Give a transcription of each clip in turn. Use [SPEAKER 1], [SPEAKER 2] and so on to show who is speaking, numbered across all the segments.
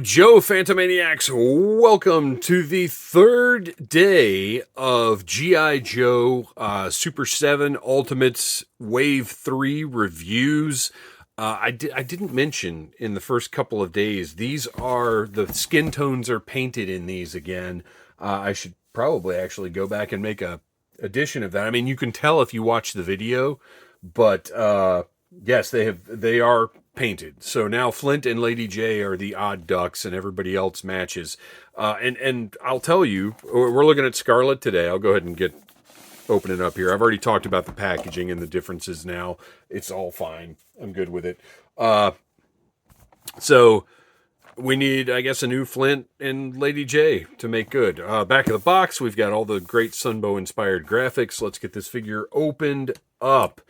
[SPEAKER 1] Joe Phantomaniacs, welcome to the third day of GI Joe Super 7 Ultimates Wave 3 reviews. I didn't mention in the first couple of days, the skin tones are painted in these again. I should probably actually go back and make a edition of that. I mean, you can tell if you watch the video, but yes, they are painted. So now Flint and Lady J are the odd ducks and everybody else matches. And I'll tell you, we're looking at Scarlett today. I'll go ahead and open it up here. I've already talked about the packaging and the differences now. It's all fine. I'm good with it. So we need, I guess, a new Flint and Lady J to make good. Back of the box, we've got all the great Sunbow-inspired graphics. Let's get this figure opened up.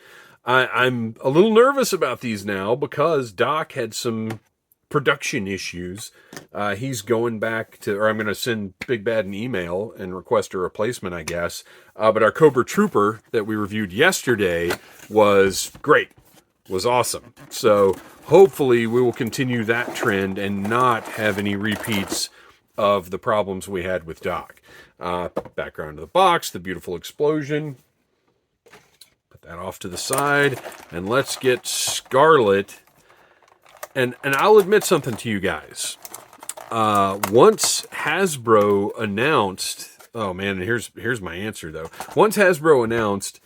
[SPEAKER 1] I'm a little nervous about these now because Doc had some production issues. He's going back to, or I'm going to send Big Bad an email and request a replacement, I guess. But our Cobra Trooper that we reviewed yesterday was great, was awesome. So hopefully we will continue that trend and not have any repeats of the problems we had with Doc. Background of the box, the beautiful explosion. That off to the side, and let's get Scarlett. And I'll admit something to you guys. Once Hasbro announced, oh man, and here's my answer though. Once Hasbro announced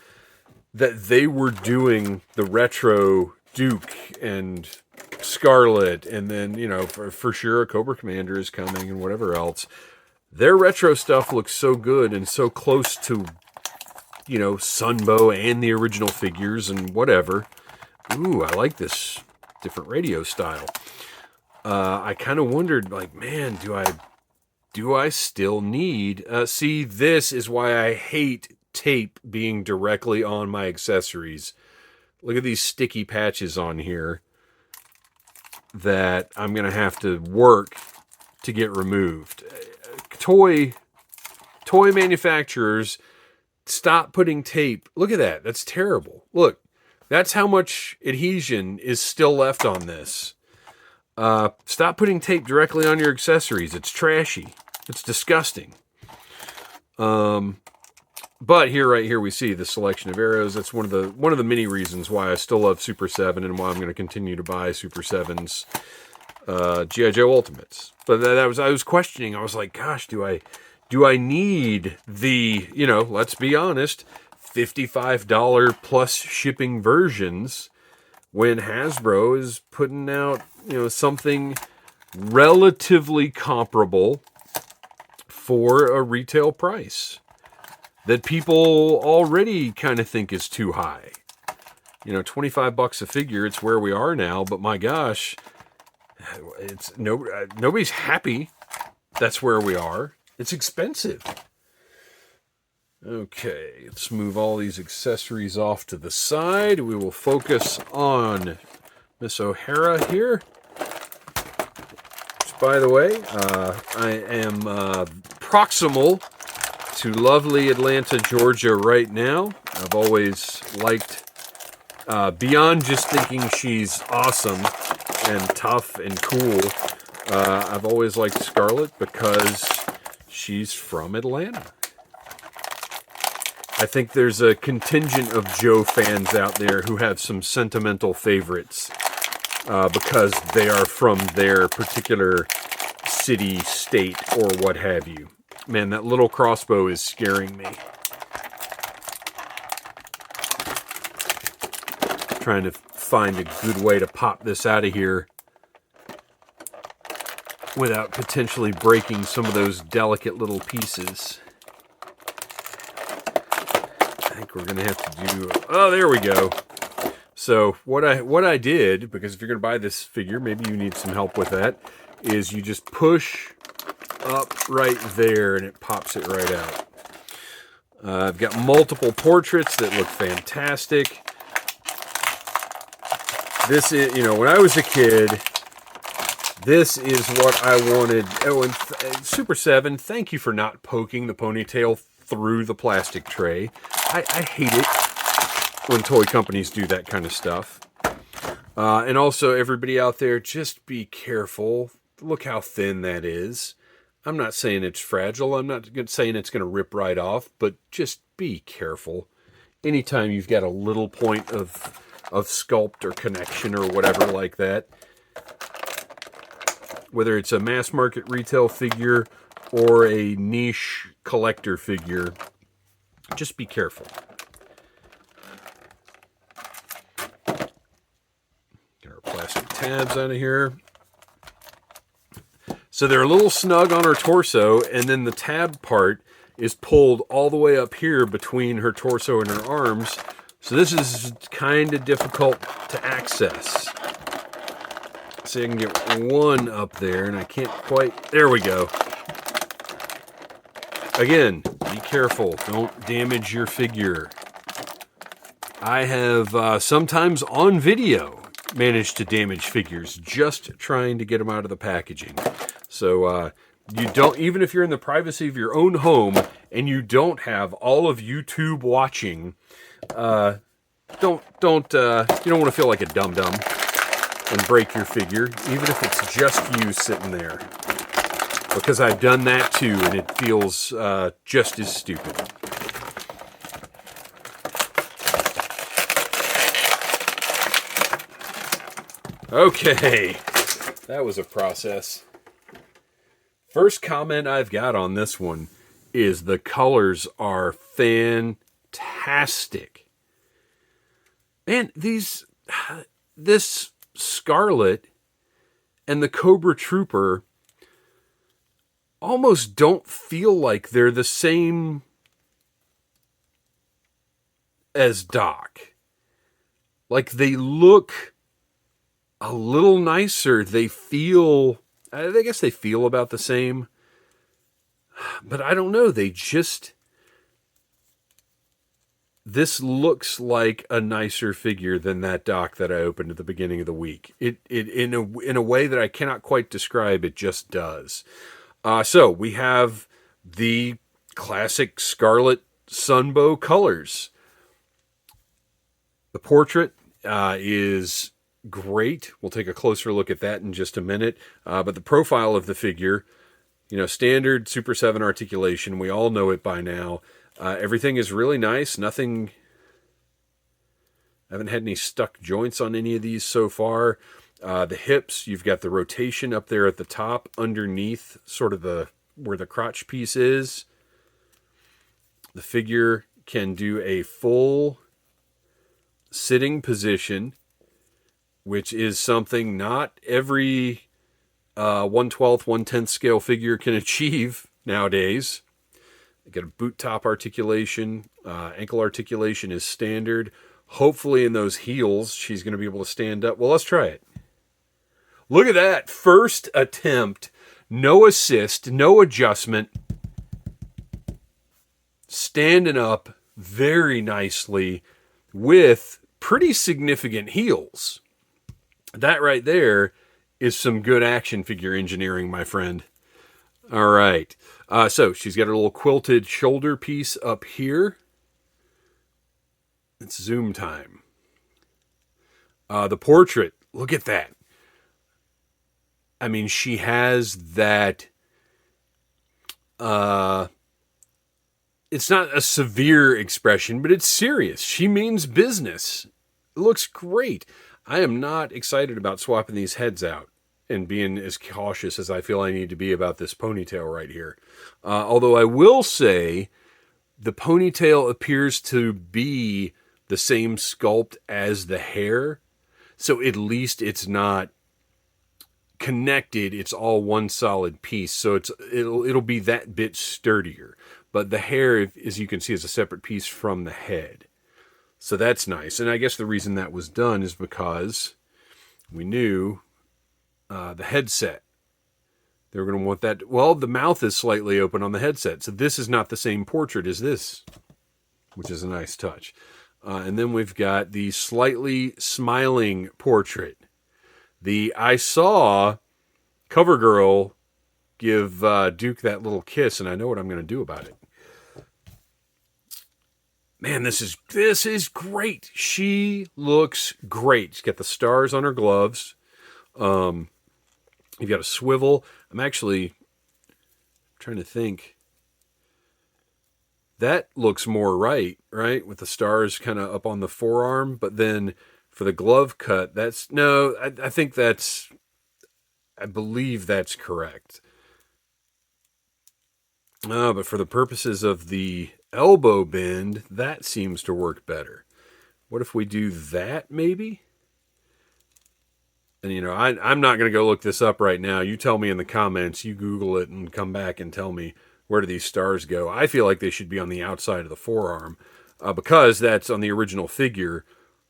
[SPEAKER 1] that they were doing the retro Duke and Scarlett, and then for sure a Cobra Commander is coming and whatever else, their retro stuff looks so good and so close to Sunbow and the original figures and whatever. Ooh, I like this different radio style. I kind of wondered, like, man, do I still need... see, this is why I hate tape being directly on my accessories. Look at these sticky patches on here that I'm going to have to work to get removed. Toy manufacturers... Stop putting tape. Look at that. That's terrible. Look, that's how much adhesion is still left on this. Stop putting tape directly on your accessories. It's trashy. It's disgusting. But right here we see the selection of arrows. That's one of the many reasons why I still love Super 7 and why I'm going to continue to buy Super 7's GI Joe Ultimates. But I was questioning. I was like, gosh, do I need the, let's be honest, $55 plus shipping versions when Hasbro is putting out, something relatively comparable for a retail price that people already kind of think is too high? $25 a figure, it's where we are now, but my gosh, it's nobody's happy that's where we are. It's expensive. Okay, let's move all these accessories off to the side. We will focus on Miss O'Hara here. Which, by the way, I am proximal to lovely Atlanta, Georgia right now. I've always liked, beyond just thinking she's awesome and tough and cool, I've always liked Scarlett because she's from Atlanta. I think there's a contingent of Joe fans out there who have some sentimental favorites because they are from their particular city, state, or what have you. Man, that little crossbow is scaring me. Trying to find a good way to pop this out of here without potentially breaking some of those delicate little pieces. I think we're going to have to do... Oh, there we go. So what I did, because if you're going to buy this figure, maybe you need some help with that, is you just push up right there and it pops it right out. I've got multiple portraits that look fantastic. This is, when I was a kid... This is what I wanted. Oh, and Super 7, thank you for not poking the ponytail through the plastic tray. I hate it when toy companies do that kind of stuff. And also, everybody out there, just be careful. look how thin that is. I'm not saying it's fragile. I'm not saying it's going to rip right off, but just be careful. Anytime you've got a little point of sculpt or connection or whatever like that, whether it's a mass market retail figure or a niche collector figure, just be careful. Get our plastic tabs out of here. So they're a little snug on her torso, and then the tab part is pulled all the way up here between her torso and her arms. So this is kind of difficult to access. See, I can get one up there, and I can't quite... There we go. Again, be careful. Don't damage your figure. I have sometimes on video managed to damage figures just trying to get them out of the packaging. So you don't, even if you're in the privacy of your own home and you don't have all of YouTube watching, you don't want to feel like a dum-dum and break your figure, even if it's just you sitting there. Because I've done that too, and it feels just as stupid. Okay, that was a process. First comment I've got on this one is the colors are fantastic. Man, this Scarlett and the Cobra Trooper almost don't feel like they're the same as Doc. Like, they look a little nicer. They feel... I guess they feel about the same. But I don't know. This looks like a nicer figure than that Doc that I opened at the beginning of the week. It in a way that I cannot quite describe, it just does. So we have the classic Scarlett Sunbow colors. The portrait is great. We'll take a closer look at that in just a minute. But the profile of the figure, standard Super 7 articulation. We all know it by now. Everything is really nice. Nothing... I haven't had any stuck joints on any of these so far. The hips, you've got the rotation up there at the top, underneath sort of where the crotch piece is. The figure can do a full sitting position, which is something not every 1/12, 1/10 scale figure can achieve nowadays. You got a boot top articulation. Ankle articulation is standard. Hopefully in those heels, she's going to be able to stand up. Well, let's try it. Look at that. First attempt. No assist. No adjustment. Standing up very nicely with pretty significant heels. That right there is some good action figure engineering, my friend. All right. So she's got a little quilted shoulder piece up here. It's zoom time. The portrait. Look at that. I mean, she has that... it's not a severe expression, but it's serious. She means business. It looks great. I am not excited about swapping these heads out and being as cautious as I feel I need to be about this ponytail right here. Although I will say the ponytail appears to be the same sculpt as the hair. So at least it's not connected. It's all one solid piece. So it'll be that bit sturdier. But the hair, as you can see, is a separate piece from the head. So that's nice. And I guess the reason that was done is because we knew the headset. They were going to want that. Well, the mouth is slightly open on the headset. So this is not the same portrait as this, which is a nice touch. And then we've got the slightly smiling portrait. I saw CoverGirl give Duke that little kiss, and I know what I'm going to do about it. Man, this is great. She looks great. She's got the stars on her gloves. You've got a swivel. I'm actually trying to think. That looks more right, with the stars kind of up on the forearm. But then for the glove cut, I think I believe that's correct. But for the purposes of the elbow bend, that seems to work better. What if we do that, maybe? And, I'm not going to go look this up right now. You tell me in the comments, you Google it and come back and tell me, where do these stars go? I feel like they should be on the outside of the forearm because that's on the original figure.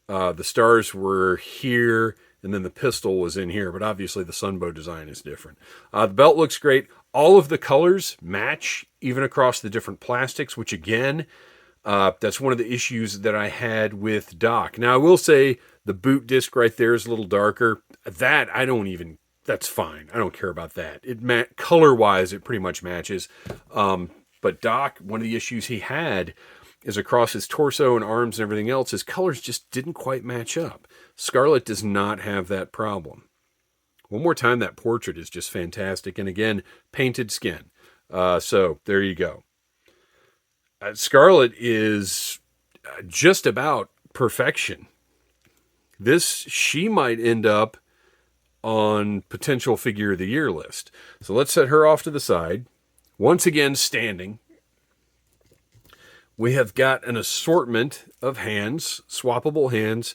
[SPEAKER 1] The stars were here and then the pistol was in here, but obviously the Sunbow design is different. The belt looks great. All of the colors match, even across the different plastics, which again, that's one of the issues that I had with Doc. Now, I will say the boot disc right there is a little darker. That's fine. I don't care about that. Color-wise, it pretty much matches. But Doc, one of the issues he had is across his torso and arms and everything else, his colors just didn't quite match up. Scarlett does not have that problem. One more time, that portrait is just fantastic. And again, painted skin. So there you go. Scarlett is just about perfection. She might end up on potential figure of the year list. So let's set her off to the side. Once again, standing. We have got an assortment of hands, swappable hands,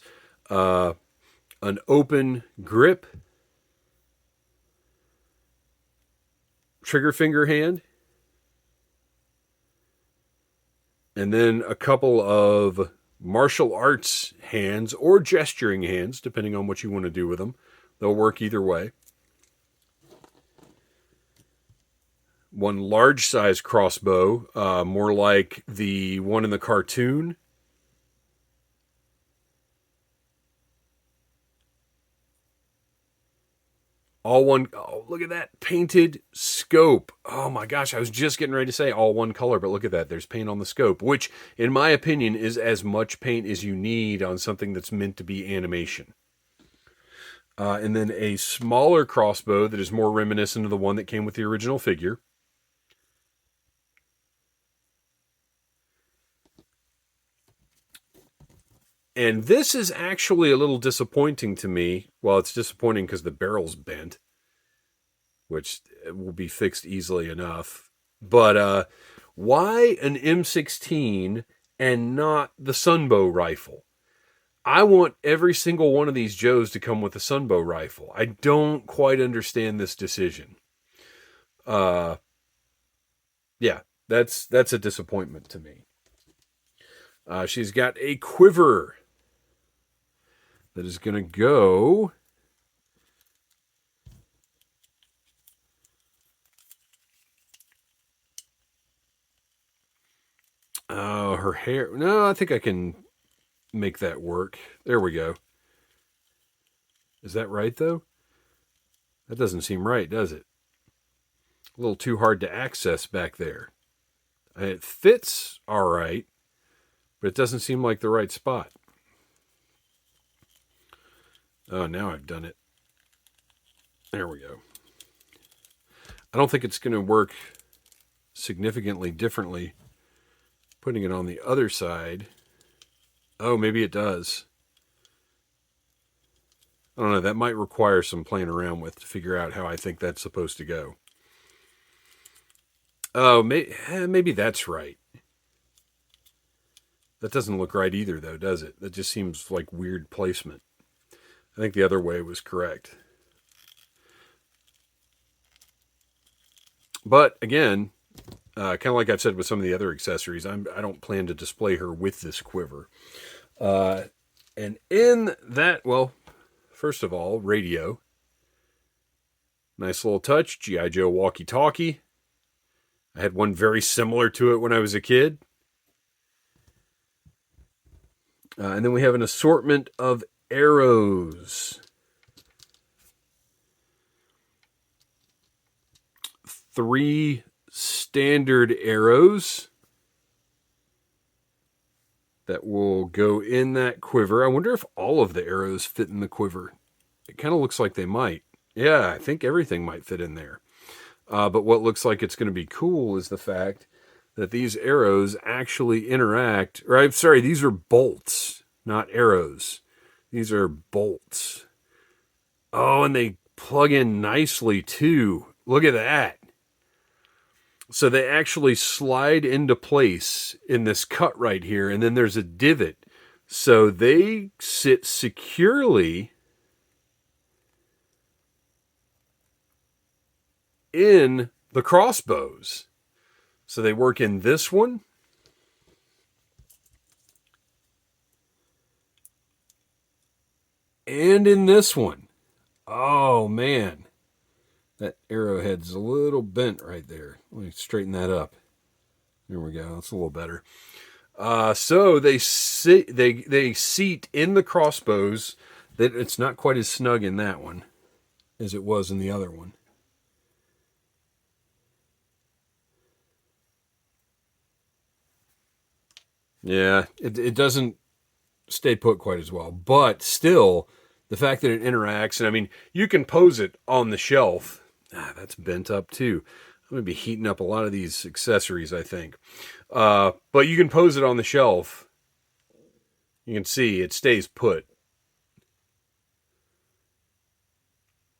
[SPEAKER 1] an open grip, trigger finger hand, and then a couple of martial arts hands or gesturing hands, depending on what you want to do with them. They'll work either way. One large size crossbow, more like the one in the cartoon. Look at that painted scope. Oh my gosh, I was just getting ready to say all one color, but look at that. There's paint on the scope, which in my opinion is as much paint as you need on something that's meant to be animation. And then a smaller crossbow that is more reminiscent of the one that came with the original figure. And this is actually a little disappointing to me. Well, it's disappointing because the barrel's bent, which will be fixed easily enough. But why an M16 and not the Sunbow rifle? I want every single one of these Joes to come with a Sunbow rifle. I don't quite understand this decision. Yeah, that's a disappointment to me. She's got a quiver that is going to go her hair. No, I think I can make that work. There we go. Is that right, though? That doesn't seem right, does it? A little too hard to access back there. It fits all right, but it doesn't seem like the right spot. Oh, now I've done it. There we go. I don't think it's going to work significantly differently putting it on the other side. Oh, maybe it does. I don't know. That might require some playing around with to figure out how I think that's supposed to go. Oh, maybe that's right. That doesn't look right either, though, does it? That just seems like weird placement. I think the other way was correct. But again, kind of like I've said with some of the other accessories, I don't plan to display her with this quiver. And in that, well, first of all, radio. Nice little touch. GI Joe walkie-talkie. I had one very similar to it when I was a kid. And then we have an assortment of arrows. 3 standard arrows that will go in that quiver. I wonder if all of the arrows fit in the quiver. It kind of looks like they might. Yeah, I think everything might fit in there. But what looks like it's going to be cool is the fact that these arrows actually interact. Or I'm sorry, these are bolts, not arrows. These are bolts. Oh, and they plug in nicely too. Look at that. So they actually slide into place in this cut right here, and then there's a divot. So they sit securely in the crossbows. So they work in this one. And in this one. Oh, man. That arrowhead's a little bent right there. Let me straighten that up. There we go. That's a little better. So they sit in the crossbows. That it's not quite as snug in that one as it was in the other one. Yeah, it doesn't stay put quite as well, but still, the fact that it interacts, and I mean, you can pose it on the shelf. That's bent up too. I'm going to be heating up a lot of these accessories, I think. But you can pose it on the shelf. You can see it stays put.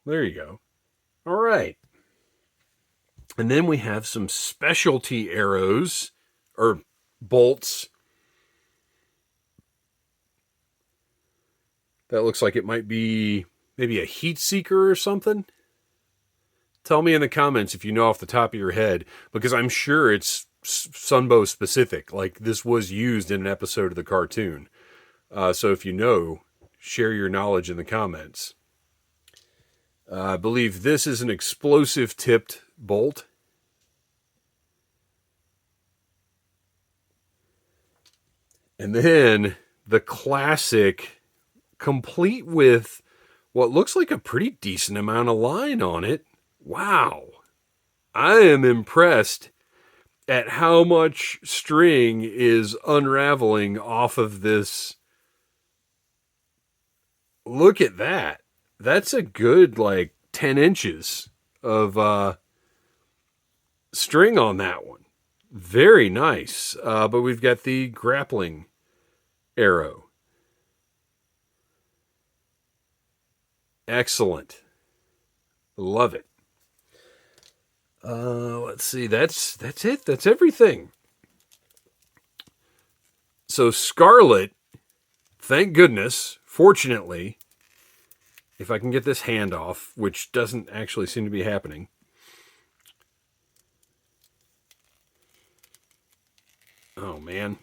[SPEAKER 1] There you go. All right. And then we have some specialty arrows or bolts. That looks like it might be maybe a heat seeker or something. Tell me in the comments if you know off the top of your head, because I'm sure it's Sunbow specific. Like this was used in an episode of the cartoon. So if you know, share your knowledge in the comments. I believe this is an explosive tipped bolt. And then the classic, complete with what looks like a pretty decent amount of line on it. Wow. I am impressed at how much string is unraveling off of this. Look at that. That's a good, like, 10 inches of string on that one. Very nice. But we've got the grappling arrow. Excellent. Love it. Let's see. That's it. That's everything. So Scarlett, thank goodness, fortunately, if I can get this hand off, which doesn't actually seem to be happening. Oh man.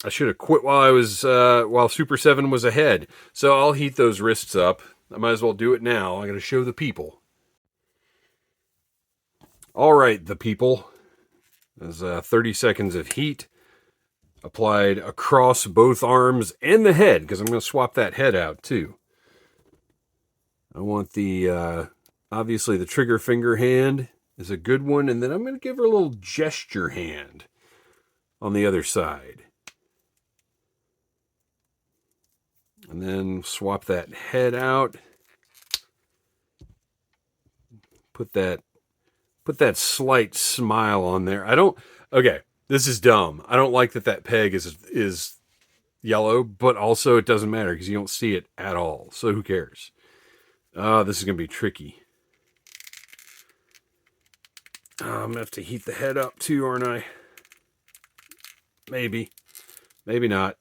[SPEAKER 1] I should have quit while Super 7 was ahead. So I'll heat those wrists up. I might as well do it now. I'm going to show the people. All right, the people. There's 30 seconds of heat applied across both arms and the head, because I'm going to swap that head out too. I want the, obviously the trigger finger hand is a good one, and then I'm going to give her a little gesture hand on the other side. And then swap that head out. Put that slight smile on there. Okay, this is dumb. I don't like that peg is yellow, but also it doesn't matter because you don't see it at all. So who cares? This is going to be tricky. I'm going to have to heat the head up too, aren't I? Maybe. Maybe not.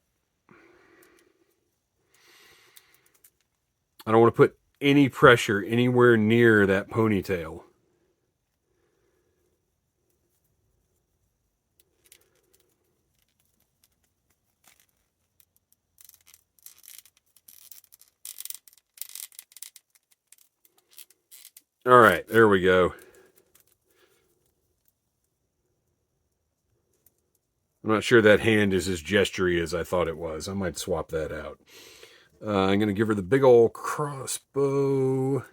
[SPEAKER 1] I don't want to put any pressure anywhere near that ponytail. All right, there we go. I'm not sure that hand is as gestury as I thought it was. I might swap that out. I'm going to give her the big old crossbow.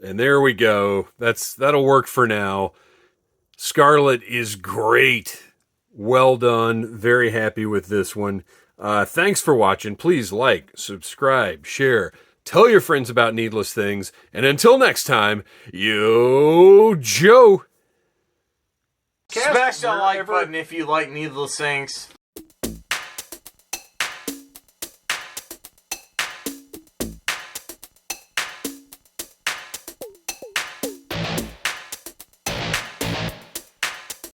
[SPEAKER 1] And there we go. That'll work for now. Scarlett is great. Well done. Very happy with this one. Thanks for watching. Please like, subscribe, share, tell your friends about needless things. And until next time, yo, Joe.
[SPEAKER 2] Smash that like button if you like needless things.